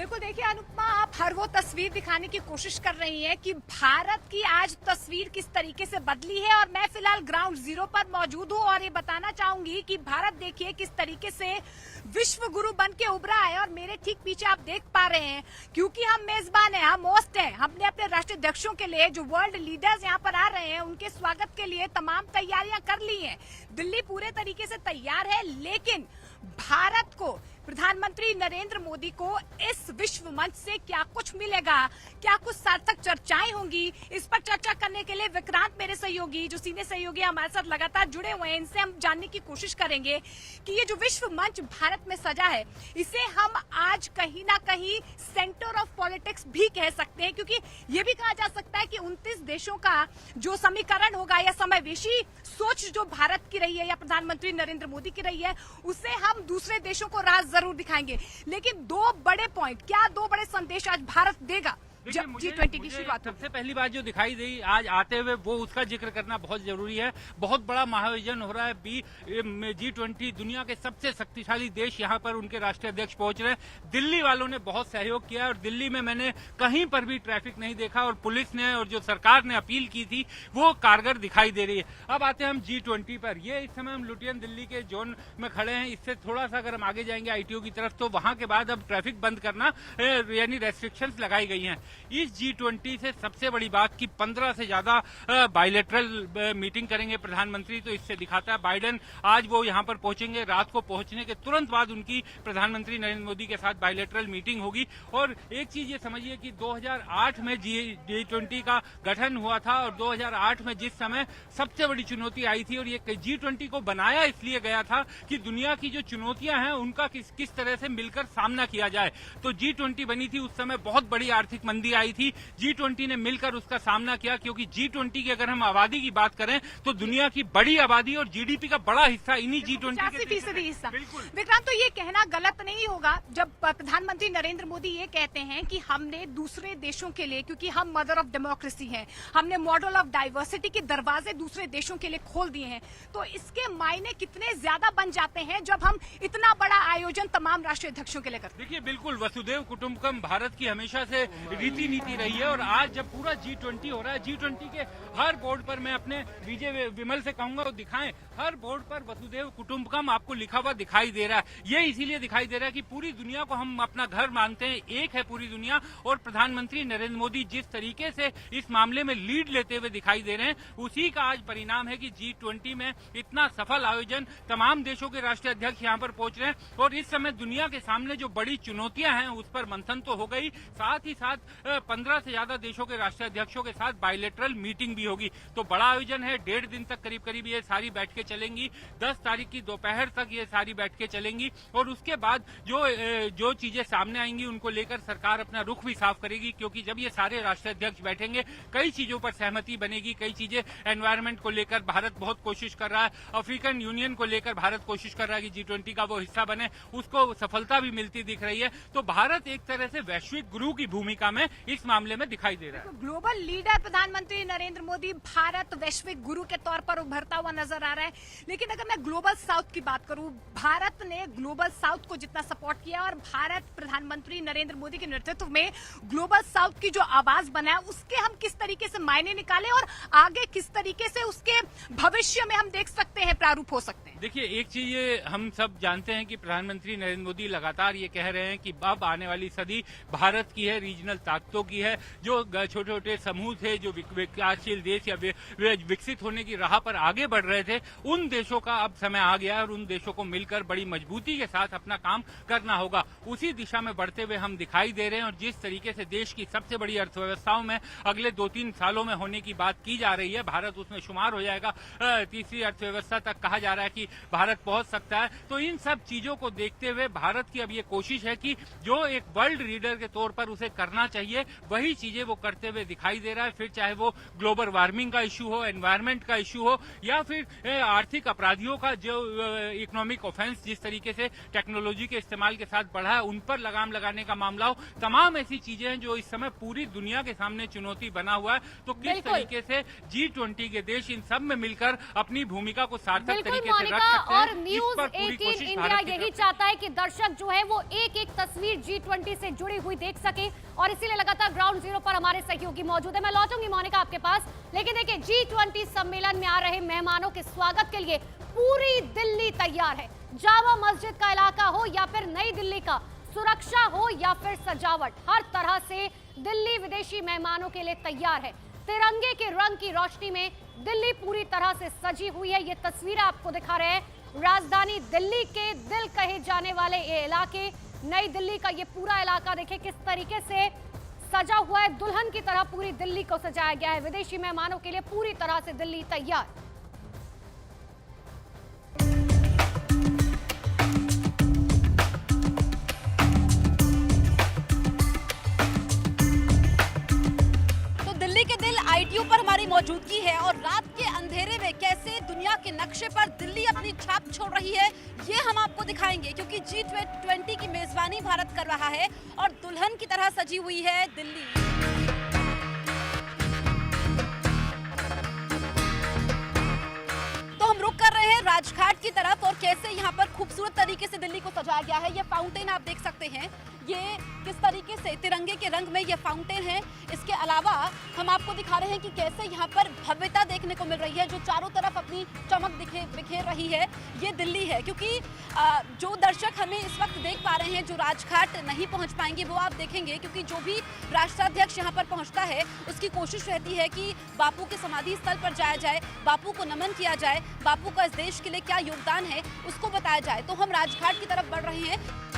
बिल्कुल, देखिए अनुपमा, आप हर वो तस्वीर दिखाने की कोशिश कर रही हैं कि भारत की आज तस्वीर किस तरीके से बदली है, और मैं फिलहाल ग्राउंड जीरो पर मौजूद हूँ और ये बताना चाहूंगी कि भारत देखिए किस तरीके से विश्व गुरु बन के उभरा है। और मेरे ठीक पीछे आप देख पा रहे हैं, क्योंकि हम मेजबान हैं, हम होस्ट हैं, हमने अपने राष्ट्रीय अध्यक्षों के लिए जो वर्ल्ड लीडर्स यहाँ पर आ रहे हैं उनके स्वागत के लिए तमाम तैयारियां कर ली हैं। दिल्ली पूरे तरीके से तैयार है, लेकिन भारत को, प्रधानमंत्री नरेंद्र मोदी को इस विश्व मंच से क्या कुछ मिलेगा, क्या कुछ सार्थक चर्चाएं होंगी, इस पर चर्चा करने के लिए विक्रांत, मेरे सहयोगी, जो सीनियर सहयोगी हमारे साथ लगातार जुड़े हुए हैं, इनसे हम जानने की कोशिश करेंगे कि ये जो विश्व मंच भारत में सजा है, इसे हम आज कहीं ना कहीं सेंटर ऑफ पॉलिटिक्स भी कह सकते हैं, क्योंकि ये भी कहा जा सकता है कि 29 देशों का जो समीकरण होगा या समावेशी सोच जो भारत की रही है या प्रधानमंत्री नरेंद्र मोदी की रही है, उसे हम दूसरे देशों को राह जरूर दिखाएंगे। लेकिन दो बड़े पॉइंट, क्या दो बड़े संदेश आज भारत देगा जब G20 की शुरुआत? सबसे पहली बात जो दिखाई दी आज आते हुए, वो उसका जिक्र करना बहुत जरूरी है। बहुत बड़ा महाआयोजन हो रहा है G20, दुनिया के सबसे शक्तिशाली देश यहाँ पर उनके राष्ट्रीय अध्यक्ष पहुंच रहे हैं। दिल्ली वालों ने बहुत सहयोग किया और दिल्ली में मैंने कहीं पर भी ट्रैफिक नहीं देखा, और पुलिस ने और जो सरकार ने अपील की थी वो कारगर दिखाई दे रही है। अब आते हैं हम G20 पर। ये इस समय हम लुटियन दिल्ली के जोन में खड़े हैं। इससे थोड़ा सा अगर हम आगे जाएंगे ITO की तरफ, तो वहां के बाद अब ट्रैफिक बंद करना यानी रेस्ट्रिक्शंस लगाई गई हैं। इस G20 से सबसे बड़ी बात कि 15 से ज्यादा बायलैटरल मीटिंग करेंगे प्रधानमंत्री, तो इससे दिखाता है बाइडेन आज वो यहां पर पहुंचेंगे। रात को पहुंचने के तुरंत बाद उनकी प्रधानमंत्री नरेंद्र मोदी के साथ बायलैटरल मीटिंग होगी। और एक चीज ये समझिए कि 2008 में G20 का गठन हुआ था, और 2008 में जिस समय सबसे बड़ी चुनौती आई थी, और ये G20 को बनाया इसलिए गया था कि दुनिया की जो चुनौतियां हैं उनका किस तरह से मिलकर सामना किया जाए। तो G20 बनी थी, उस समय बहुत बड़ी आर्थिक मंदी आई थी। G20 ने मिलकर उसका सामना किया, क्योंकि G20 की अगर हम आबादी की बात करें तो दुनिया की बड़ी आबादी और GDP का बड़ा हिस्सा इन्हीं G20 के 50% हिस्सा। बिल्कुल विक्रांत, तो ये कहना गलत नहीं होगा जब प्रधानमंत्री नरेंद्र मोदी ये कहते हैं कि हमने दूसरे देशों के लिए, क्योंकि हम मदर ऑफ डेमोक्रेसी हैं, हमने मॉडल ऑफ डाइवर्सिटी के दरवाजे दूसरे देशों के लिए खोल दिए हैं, तो इसके मायने कितने ज्यादा बन जाते हैं जब हम इतना बड़ा आयोजन तमाम राष्ट्रीय अध्यक्षों के लिए करते हैं। देखिए, बिल्कुल वसुदेव कुटुंबकम भारत की हमेशा से रीति नीति रही है, और आज जब पूरा G20 हो रहा है, G20 के हर बोर्ड पर, मैं अपने विजय विमल से कहूंगा वो दिखाएं, हर बोर्ड पर वसुदेव कुटुंबकम आपको लिखा हुआ दिखाई दे रहा है। ये इसीलिए दिखाई दे रहा है कि पूरी दुनिया को हम अपना घर मानते हैं, एक है पूरी दुनिया, और प्रधानमंत्री नरेंद्र मोदी जिस तरीके से इस मामले में लीड लेते हुए दिखाई दे रहे हैं, उसी का आज परिणाम है कि G20 में इतना सफल आयोजन, तमाम देशों के राष्ट्रीय अध्यक्ष यहाँ पर पहुंच रहे हैं। और इस समय दुनिया के सामने जो बड़ी चुनौतियां हैं उस पर मंथन तो हो गई, साथ ही साथ 15 से ज्यादा देशों के राष्ट्रीय अध्यक्षों के साथ बायलैटरल मीटिंग भी होगी। तो बड़ा आयोजन है, 1.5 दिन तक करीब ये सारी बैठकें चलेंगी। 10 तारीख की दोपहर तक ये सारी बैठकें चलेंगी, और उसके बाद जो चीजें सामने आएंगी उनको लेकर सरकार अपना रुख भी साफ करेगी, क्योंकि जब ये सारे राष्ट्रीय अध्यक्ष बैठेंगे कई चीजों पर सहमति बनेगी। कई चीजें, एनवायरमेंट को लेकर भारत बहुत कोशिश कर रहा है, अफ्रीकन यूनियन को लेकर भारत कोशिश कर रहा है कि G20 का वो हिस्सा बने, उसको सफलता भी मिलती दिख रही है। तो भारत एक तरह से वैश्विक गुरु की भूमिका में इस मामले में दिखाई दे रहा है। तो ग्लोबल लीडर प्रधानमंत्री नरेंद्र मोदी, भारत वैश्विक गुरु के तौर पर उभरता हुआ नजर आ रहा है। लेकिन अगर मैं ग्लोबल साउथ की बात करूं, भारत ने ग्लोबल साउथ को जितना सपोर्ट किया, और भारत प्रधानमंत्री नरेंद्र मोदी के नेतृत्व में ग्लोबल साउथ की जो आवाज बना है, उसके हम किस तरीके से मायने निकाले, और आगे किस तरीके से उसके भविष्य में हम देख सकते हैं प्रारूप हो सकते हैं? देखिए, एक चीज हम सब जानते हैं कि प्रधानमंत्री नरेंद्र मोदी लगातार ये कह रहे हैं कि अब आने वाली सदी भारत की है, रीजनल ताकतों की है। जो छोटे छोटे समूह थे, जो विकासशील देश या विकसित होने की राह पर आगे बढ़ रहे थे, उन देशों का अब समय आ गया है, और उन देशों को मिलकर बड़ी मजबूती के साथ अपना काम करना होगा। उसी दिशा में बढ़ते हुए हम दिखाई दे रहे हैं, और जिस तरीके से देश की सबसे बड़ी अर्थव्यवस्थाओं में अगले 2-3 सालों में होने की बात की जा रही है, भारत उसमें शुमार हो जाएगा। तीसरी अर्थव्यवस्था तक कहा जा रहा है कि भारत पहुंच सकता है। तो इन सब चीजों को देखते हुए भारत की अब ये कोशिश है कि जो एक वर्ल्ड लीडर के तौर पर उसे करना चाहिए, चाहिए वही चीजें वो करते हुए दिखाई दे रहा है। फिर चाहे वो ग्लोबल वार्मिंग का इश्यू हो, एनवायरमेंट का इश्यू हो, या फिर आर्थिक अपराधियों का जो इकोनॉमिक ऑफेंस जिस तरीके से टेक्नोलॉजी के इस्तेमाल के साथ बढ़ा है उन पर लगाम लगाने का मामला हो, तमाम ऐसी चीजें हैं जो इस समय पूरी दुनिया के सामने चुनौती बना हुआ है। तो किस तरीके से G20 के देश इन सब में मिलकर अपनी भूमिका को सार्थक तरीके से रख सकते हैं, और न्यूज 18 इंडिया यही चाहता है कि दर्शक जो है वो एक एक तस्वीर G20 से जुड़ी हुई देख सके, और इसीलिए लगातार ग्राउंड जीरो पर हमारे सहयोगी मौजूद है। मैं लौटूंगी मोनिका आपके पास, लेकिन देखिए G20 सम्मेलन में आ रहे मेहमानों के स्वागत के लिए पूरी दिल्ली तैयार है। जामा मस्जिद का इलाका हो या फिर नई दिल्ली का, सुरक्षा हो या फिर सजावट, हर तरह से दिल्ली विदेशी मेहमानों के लिए तैयार है। तिरंगे के रंग की रोशनी में दिल्ली पूरी तरह से सजी हुई है। ये तस्वीर आपको दिखा रहे हैं राजधानी दिल्ली के दिल कहे जाने वाले ये इलाके, नई दिल्ली का ये पूरा इलाका देखिए किस तरीके से सजा हुआ है। दुल्हन की तरह पूरी दिल्ली को सजाया गया है। विदेशी मेहमानों के लिए पूरी तरह से दिल्ली तैयार। आईटीओ पर हमारी मौजूदगी है और रात के अंधेरे में कैसे दुनिया के नक्शे पर दिल्ली अपनी छाप छोड़ रही है ये हम आपको दिखाएंगे, क्योंकि G20 की मेजबानी भारत कर रहा है और दुल्हन की तरह सजी हुई है दिल्ली। तो हम रुक कर रहे हैं राजघाट की तरफ और कैसे यहाँ पर खूबसूरत तरीके से दिल्ली को सजाया गया है। ये फाउंटेन आप देख सकते हैं, ये किस तरीके से तिरंगे के रंग में ये फाउंटेन है। इसके अलावा हम आपको दिखा रहे हैं कि कैसे यहाँ पर भव्यता देखने को मिल रही है जो चारों तरफ अपनी चमक बिखेर रही है। ये दिल्ली है, क्योंकि जो दर्शक हमें इस वक्त देख पा रहे हैं जो राजघाट नहीं पहुँच पाएंगे वो आप देखेंगे, क्योंकि जो भी राष्ट्राध्यक्ष यहाँ पर पहुँचता है उसकी कोशिश रहती है कि बापू के समाधि स्थल पर जाया जाए, बापू को नमन किया जाए, बापू का इस देश के लिए क्या योगदान है उसको बताया जाए। तो हम राजघाट की तरफ बढ़ रहे हैं।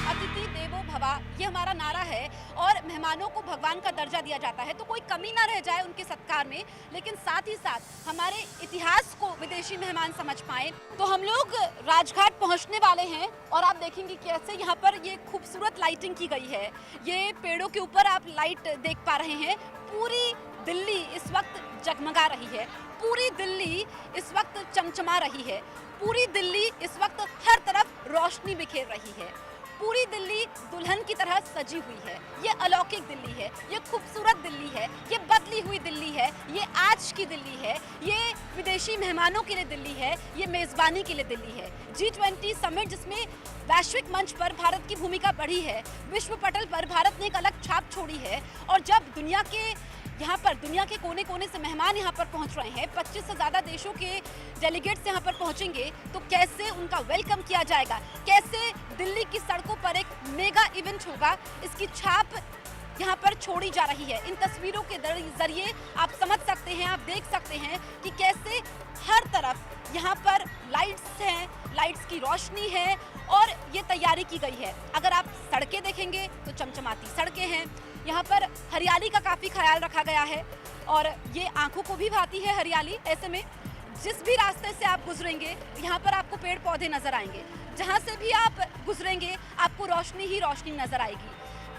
अतिथि देवो भव, ये हमारा नारा है और मेहमानों को भगवान का दर्जा दिया जाता है, तो कोई कमी ना रह जाए उनके सत्कार में, लेकिन साथ ही साथ हमारे इतिहास को विदेशी मेहमान समझ पाए। तो हम लोग राजघाट पहुंचने वाले हैं और आप देखेंगे कैसे यहाँ पर ये खूबसूरत लाइटिंग की गई है। ये पेड़ों के ऊपर आप लाइट देख पा रहे हैं। पूरी दिल्ली इस वक्त जगमगा रही है, पूरी दिल्ली इस वक्त चमचमा रही है, पूरी दिल्ली इस वक्त हर तरफ रोशनी बिखेर रही है, पूरी दिल्ली दुल्हन की तरह सजी हुई है। ये अलौकिक दिल्ली है, ये खूबसूरत दिल्ली है, ये बदली हुई दिल्ली है, ये आज की दिल्ली है, ये विदेशी मेहमानों के लिए दिल्ली है, ये मेजबानी के लिए दिल्ली है। G20 समिट जिसमें वैश्विक मंच पर भारत की भूमिका बढ़ी है, विश्व पटल पर भारत ने एक अलग छाप छोड़ी है। और जब दुनिया के कोने कोने से मेहमान यहाँ पर पहुँच रहे हैं, 25 से ज़्यादा देशों के डेलीगेट्स यहाँ पर पहुँचेंगे, तो कैसे उनका वेलकम किया जाएगा, कैसे दिल्ली की सड़कों पर एक मेगा इवेंट होगा, इसकी छाप यहाँ पर छोड़ी जा रही है। इन तस्वीरों के जरिए आप समझ सकते हैं, आप देख सकते हैं कि कैसे हर तरफ यहाँ पर लाइट्स हैं, लाइट्स की रोशनी है और ये तैयारी की गई है। अगर आप सड़कें देखेंगे तो चमचमाती सड़कें हैं, यहाँ पर हरियाली का काफ़ी ख्याल रखा गया है और ये आंखों को भी भाती है हरियाली। ऐसे में जिस भी रास्ते से आप गुजरेंगे यहाँ पर आपको पेड़ पौधे नजर आएंगे, जहाँ से भी आप गुजरेंगे आपको रोशनी ही रोशनी नजर आएगी,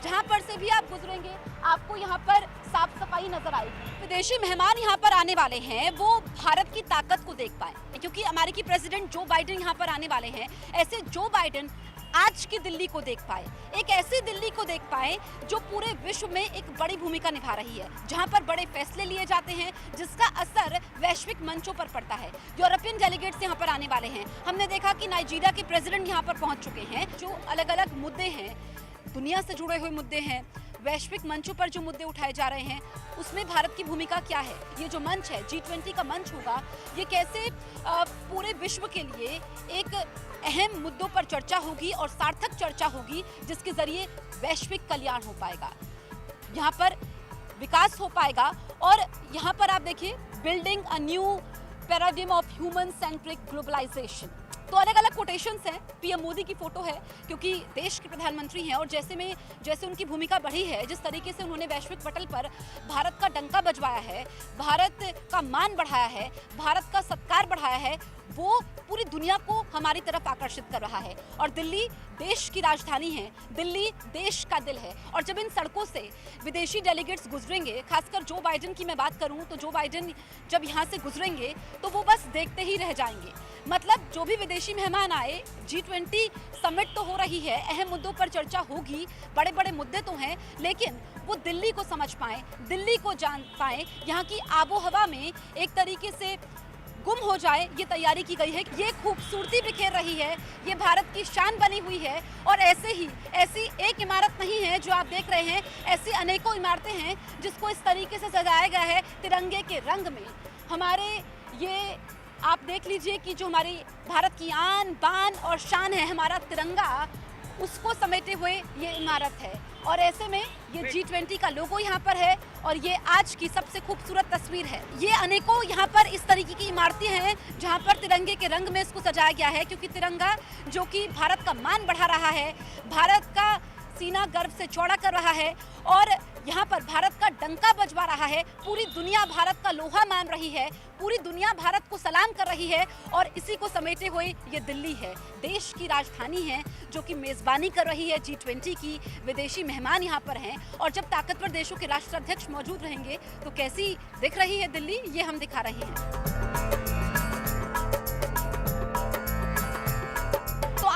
जहाँ पर से भी आप गुजरेंगे आपको यहाँ पर साफ सफाई नजर आएगी। विदेशी मेहमान यहाँ पर आने वाले हैं वो भारत की ताकत को देख पाए, क्योंकि अमेरिकी प्रेसिडेंट जो बाइडेन यहाँ पर आने वाले हैं, ऐसे जो बाइडेन आज की दिल्ली को देख पाए, एक ऐसी दिल्ली को देख पाए जो पूरे विश्व में एक बड़ी भूमिका निभा रही है, जहां पर बड़े फैसले लिए जाते हैं, जिसका असर वैश्विक मंचों पर पड़ता है। यूरोपियन डेलीगेट्स यहां पर आने वाले हैं। हमने देखा कि नाइजीरिया के प्रेसिडेंट यहां पर पहुंच चुके हैं। जो अलग अलग मुद्दे हैं, दुनिया से जुड़े हुए मुद्दे हैं, वैश्विक मंचों पर जो मुद्दे उठाए जा रहे हैं, उसमें भारत की भूमिका क्या है। ये जो मंच है G20 का मंच होगा, ये कैसे पूरे विश्व के लिए एक अहम मुद्दों पर चर्चा होगी और सार्थक चर्चा होगी, जिसके जरिए वैश्विक कल्याण हो पाएगा, यहाँ पर विकास हो पाएगा। और यहाँ पर आप देखिए, building a new paradigm of human centric globalisation. तो अलग अलग कोटेशंस हैं। पीएम मोदी की फोटो है, क्योंकि देश के प्रधानमंत्री हैं और जैसे उनकी भूमिका बढ़ी है, जिस तरीके से उन्होंने वैश्विक पटल पर भारत का डंका बजवाया है, भारत का मान बढ़ाया है, भारत का सत्कार बढ़ाया है, वो पूरी दुनिया को हमारी तरफ आकर्षित कर रहा है। और दिल्ली देश की राजधानी है, दिल्ली देश का दिल है। और जब इन सड़कों से विदेशी डेलीगेट्स गुजरेंगे, खासकर जो बाइडेन की मैं बात करूं तो जो बाइडेन जब यहाँ से गुजरेंगे तो वो बस देखते ही रह जाएंगे। मतलब जो भी विदेशी मेहमान आए, G20 समिट तो हो रही है, अहम मुद्दों पर चर्चा होगी, बड़े बड़े मुद्दे तो हैं, लेकिन वो दिल्ली को समझ पाएं, दिल्ली को जान पाएं, यहाँ की आबो हवा में एक तरीके से गुम हो जाए, ये तैयारी की गई है। ये खूबसूरती बिखेर रही है, ये भारत की शान बनी हुई है। और ऐसी एक इमारत नहीं है जो आप देख रहे हैं, ऐसी अनेकों इमारतें हैं जिसको इस तरीके से सजाया गया है तिरंगे के रंग में। हमारे ये आप देख लीजिए कि जो हमारी भारत की आन बान और शान है, हमारा तिरंगा, उसको समेटे हुए ये इमारत है। और ऐसे में ये G20 का लोगो यहाँ पर है और ये आज की सबसे खूबसूरत तस्वीर है। ये अनेकों यहाँ पर इस तरीके की इमारतें हैं जहाँ पर तिरंगे के रंग में इसको सजाया गया है, क्योंकि तिरंगा जो कि भारत का मान बढ़ा रहा है, भारत का सीना गर्व से चौड़ा कर रहा है और यहाँ पर भारत का डंका बजवा रहा है। पूरी दुनिया भारत का लोहा मान रही है, पूरी दुनिया भारत को सलाम कर रही है। और इसी को समेटे हुए ये दिल्ली है, देश की राजधानी है जो कि मेजबानी कर रही है G20 की। विदेशी मेहमान यहाँ पर हैं और जब ताकतवर देशों के राष्ट्राध्यक्ष मौजूद रहेंगे तो कैसी दिख रही है दिल्ली, ये हम दिखा रहे हैं।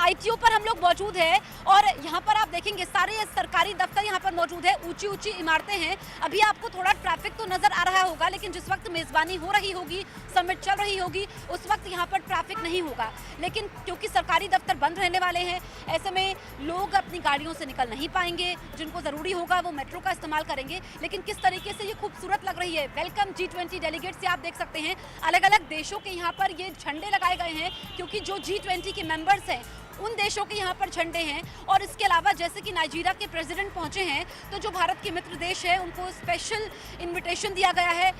ITO पर हम लोग मौजूद हैं और यहाँ पर आप देखेंगे सारे सरकारी दफ्तर यहाँ पर मौजूद है, ऊंची ऊंची इमारतें हैं। अभी आपको थोड़ा ट्रैफिक तो नजर आ रहा होगा, लेकिन जिस वक्त मेजबानी हो रही होगी, समिट चल रही होगी, उस वक्त यहाँ पर ट्रैफिक नहीं होगा। लेकिन क्योंकि सरकारी दफ्तर बंद रहने वाले हैं, ऐसे में लोग अपनी गाड़ियों से निकल नहीं पाएंगे, जिनको जरूरी होगा वो मेट्रो का इस्तेमाल करेंगे। लेकिन किस तरीके से ये खूबसूरत लग रही है, वेलकम G20 डेलीगेट से आप देख सकते हैं अलग अलग देशों के यहाँ पर ये झंडे लगाए गए हैं, क्योंकि जो G20 के मेंबर्स हैं उन देशों के यहाँ पर झंडे हैं। और इसके अलावा जैसे कि नाइजीरिया के प्रेसिडेंट पहुंचे हैं, तो जो भारत के मित्र देश है उनको स्पेशल इनविटेशन दिया गया है,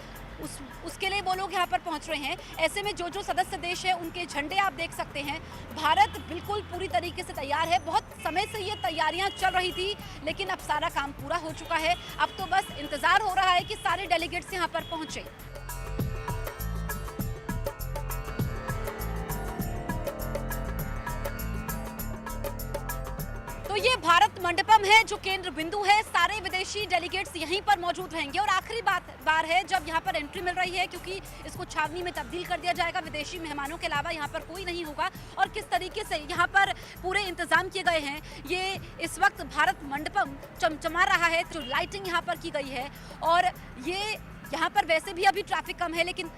उसके लिए वो लोग यहाँ पर पहुंच रहे हैं। ऐसे में जो सदस्य देश है उनके झंडे आप देख सकते हैं। भारत बिल्कुल पूरी तरीके से तैयार है। बहुत समय से ये तैयारियां चल रही थी, लेकिन अब सारा काम पूरा हो चुका है। अब तो बस इंतजार हो रहा है कि सारे डेलीगेट्स यहाँ पर पहुंचे। तो ये भारत मंडपम है जो केंद्र बिंदु है, सारे विदेशी डेलीगेट्स यहीं पर मौजूद रहेंगे। और आखिरी बार है जब यहाँ पर एंट्री मिल रही है, क्योंकि इसको छावनी में तब्दील कर दिया जाएगा। विदेशी मेहमानों के अलावा यहाँ पर कोई नहीं होगा। और किस तरीके से यहाँ पर पूरे इंतजाम किए गए हैं, ये इस वक्त भारत मंडपम चमचमा रहा है, जो लाइटिंग यहाँ पर की गई है। और ये यहाँ पर वैसे भी अभी ट्रैफिक कम है, लेकिन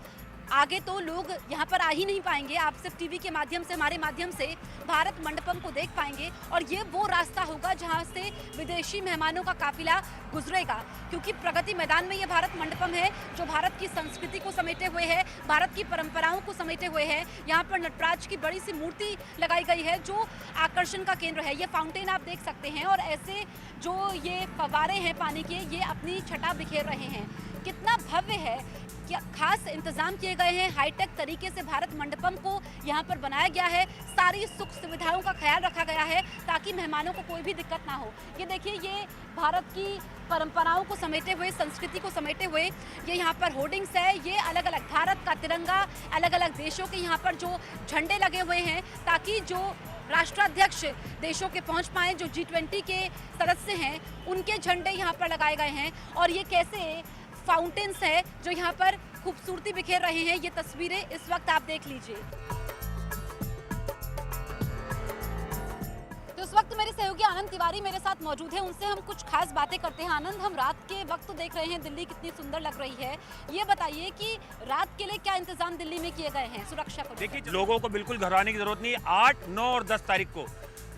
आगे तो लोग यहाँ पर आ ही नहीं पाएंगे। आप सिर्फ टीवी के माध्यम से, हमारे माध्यम से भारत मंडपम को देख पाएंगे। और ये वो रास्ता होगा जहाँ से विदेशी मेहमानों का काफिला गुजरेगा, क्योंकि प्रगति मैदान में ये भारत मंडपम है जो भारत की संस्कृति को समेटे हुए है, भारत की परंपराओं को समेटे हुए है। यहाँ पर नटराज की बड़ी सी मूर्ति लगाई गई है जो आकर्षण का केंद्र है। ये फाउंटेन आप देख सकते हैं और ऐसे जो ये फव्वारे हैं पानी के, ये अपनी छटा बिखेर रहे हैं। कितना भव्य है, क्या खास इंतजाम किए गए हैं। हाईटेक तरीके से भारत मंडपम को यहाँ पर बनाया गया है। सारी सुख सुविधाओं का ख्याल रखा गया है ताकि मेहमानों को कोई भी दिक्कत ना हो। ये देखिए, ये भारत की परंपराओं को समेटे हुए, संस्कृति को समेटे हुए ये यहाँ पर होर्डिंग्स है। ये अलग अलग भारत का तिरंगा, अलग अलग देशों के यहाँ पर जो झंडे लगे हुए हैं, ताकि जो राष्ट्राध्यक्ष देशों के पहुंच पाए, जो G20 के सदस्य हैं, उनके झंडे यहाँ पर लगाए गए हैं। और ये कैसे फाउंटेन्स है जो यहाँ पर खूबसूरती बिखेर रहे हैं, ये तस्वीरें इस वक्त आप देख लीजिए। तो इस वक्त मेरे सहयोगी आनंद तिवारी मेरे साथ मौजूद है, उनसे हम कुछ खास बातें करते हैं। आनंद, हम रात के वक्त तो देख रहे हैं दिल्ली कितनी सुंदर लग रही है, ये बताइए कि रात के लिए क्या इंतजाम दिल्ली में किए गए हैं सुरक्षा को? देखिए, लोगों को बिल्कुल घबराने की जरूरत नहीं है। 8, 9 और 10 तारीख को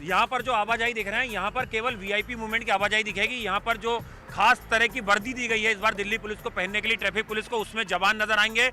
यहाँ पर जो आवाजाही दिख रहे हैं, यहाँ पर केवल VIP मूवमेंट की आवाजाही दिखेगी। यहाँ पर जो खास तरह की वर्दी दी गई है इस बार दिल्ली पुलिस को पहनने के लिए, ट्रैफिक पुलिस को, उसमें जवान नजर आएंगे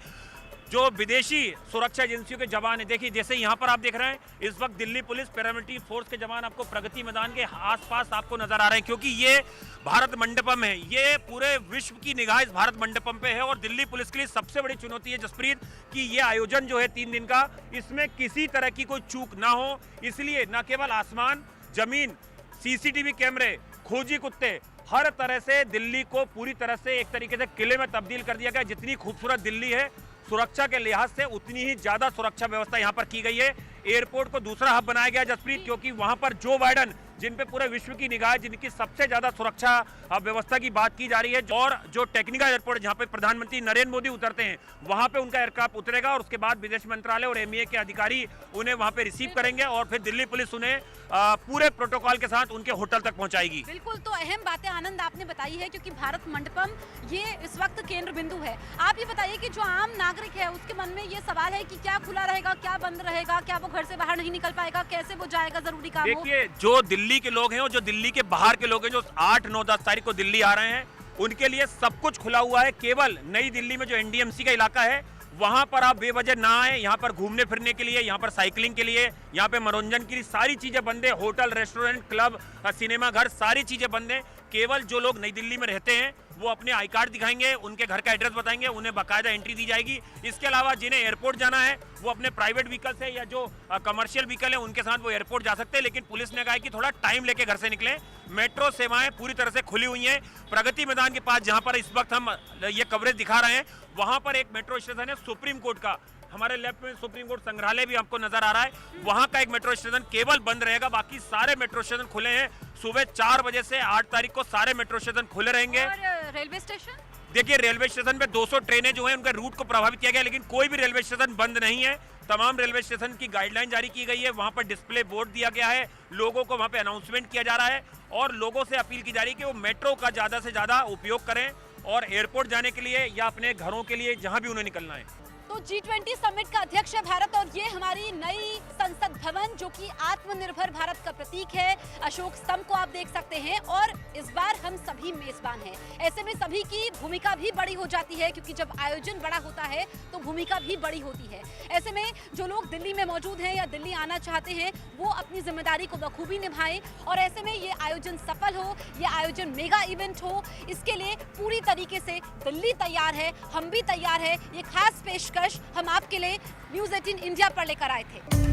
जो विदेशी सुरक्षा एजेंसियों के जवान है। देखिए, जैसे यहाँ पर आप देख रहे हैं, इस वक्त दिल्ली पुलिस पैरामिलिट्री फोर्स के जवान आपको प्रगति मैदान के आसपास आपको नजर आ रहे हैं, क्योंकि ये भारत मंडपम है। ये पूरे विश्व की निगाह इस भारत मंडपम पे है। और दिल्ली पुलिस के लिए सबसे बड़ी चुनौती है जसप्रीत कि ये आयोजन जो है 3 दिन का, इसमें किसी तरह की कोई चूक ना हो। इसलिए न केवल आसमान, जमीन, CCTV कैमरे, खोजी कुत्ते, हर तरह से दिल्ली को पूरी तरह से एक तरीके से किले में तब्दील कर दिया गया। जितनी खूबसूरत दिल्ली है, सुरक्षा के लिहाज से उतनी ही ज्यादा सुरक्षा व्यवस्था यहाँ पर की गई है। एयरपोर्ट को दूसरा हब बनाया गया जसप्रीत, क्योंकि वहां पर जो बाइडन, जिन पे पूरे विश्व की निगाह है, जिनकी सबसे ज्यादा सुरक्षा व्यवस्था की बात की जा रही है, और जो टेक्निकल एयरपोर्ट जहां पे प्रधानमंत्री नरेंद्र मोदी उतरते हैं, वहां पे उनका एयरक्राफ्ट उतरेगा और उसके बाद विदेश मंत्रालय और एमईए के अधिकारी उन्हें वहां पे रिसीव करेंगे और फिर दिल्ली पुलिस उन्हें पूरे प्रोटोकॉल के साथ उनके होटल तक पहुंचाएगी। बिल्कुल, तो अहम बातें आनंद आपने बताई है, क्योंकि भारत मंडपम ये इस वक्त केंद्र बिंदु है। आप ये बताइए कि जो आम नागरिक है उसके मन में ये सवाल है कि क्या खुला रहेगा, क्या बंद रहेगा, क्या वो घर से बाहर नहीं निकल पाएगा, कैसे वो जाएगा जरूरी काम हो? देखिए, जो दिल्ली के लोग हैं और जो दिल्ली के बाहर के लोग हैं, जो 8, 9, 10 तारीख को दिल्ली आ रहे हैं, उनके लिए सब कुछ खुला हुआ है। केवल नई दिल्ली में जो एनडीएमसी का इलाका है, वहां पर आप बेवजह ना आए। यहाँ पर घूमने फिरने के लिए, यहाँ पर साइकिलिंग के लिए, यहाँ पे मनोरंजन के लिए सारी चीजें बंद है। होटल, रेस्टोरेंट, क्लब, सिनेमा घर, सारी चीजें बंद है। केवल जो लोग नई दिल्ली में रहते हैं वो अपने आई कार्ड दिखाएंगे, उनके घर का एड्रेस बताएंगे, उन्हें बाकायदा एंट्री दी जाएगी। इसके अलावा जिन्हें एयरपोर्ट जाना है वो अपने प्राइवेट व्हीकल से या जो कमर्शियल व्हीकल है उनके साथ वो एयरपोर्ट जा सकते हैं, लेकिन पुलिस ने कहा है कि थोड़ा टाइम लेके घर से निकलें। मेट्रो सेवाएं पूरी तरह से खुली हुई हैं। प्रगति मैदान के पास जहां पर इस वक्त हम ये कवरेज दिखा रहे हैं, वहां पर एक मेट्रो स्टेशन है सुप्रीम कोर्ट का। हमारे लेफ्ट में सुप्रीम कोर्ट संग्रहालय भी आपको नजर आ रहा है, वहां का एक मेट्रो स्टेशन केवल बंद रहेगा, बाकी सारे मेट्रो स्टेशन खुले हैं। सुबह 4 बजे से 8 तारीख को सारे मेट्रो स्टेशन खुले रहेंगे। और रेलवे स्टेशन? देखिए, रेलवे स्टेशन पे 200 ट्रेनें जो हैं उनके रूट को प्रभावित किया गया, लेकिन कोई भी रेलवे स्टेशन बंद नहीं है। तमाम रेलवे स्टेशन की गाइडलाइन जारी की गई है, वहां पर डिस्प्ले बोर्ड दिया गया है, लोगों को वहां पे अनाउंसमेंट किया जा रहा है और लोगों से अपील की जा रही है कि वो मेट्रो का ज्यादा से ज्यादा उपयोग करें और एयरपोर्ट जाने के लिए या अपने घरों के लिए जहां भी उन्हें निकलना है। तो G20 समिट का अध्यक्ष है भारत और ये हमारी नई संसद भवन जो कि आत्मनिर्भर भारत का प्रतीक है। अशोक स्तंभ को आप देख सकते हैं और इस बार हम सभी मेजबान हैं। ऐसे में सभी की भूमिका भी बड़ी हो जाती है, क्योंकि जब आयोजन बड़ा होता है तो भूमिका भी बड़ी होती है। ऐसे में जो लोग दिल्ली में मौजूद हैं या दिल्ली आना चाहते हैं वो अपनी जिम्मेदारी को बखूबी निभाएं और ऐसे में ये आयोजन सफल हो, ये आयोजन मेगा इवेंट हो, इसके लिए पूरी तरीके से दिल्ली तैयार है, हम भी तैयार है। ये खास पेशकश हम आपके लिए न्यूज़ 18 इंडिया पर लेकर आए थे।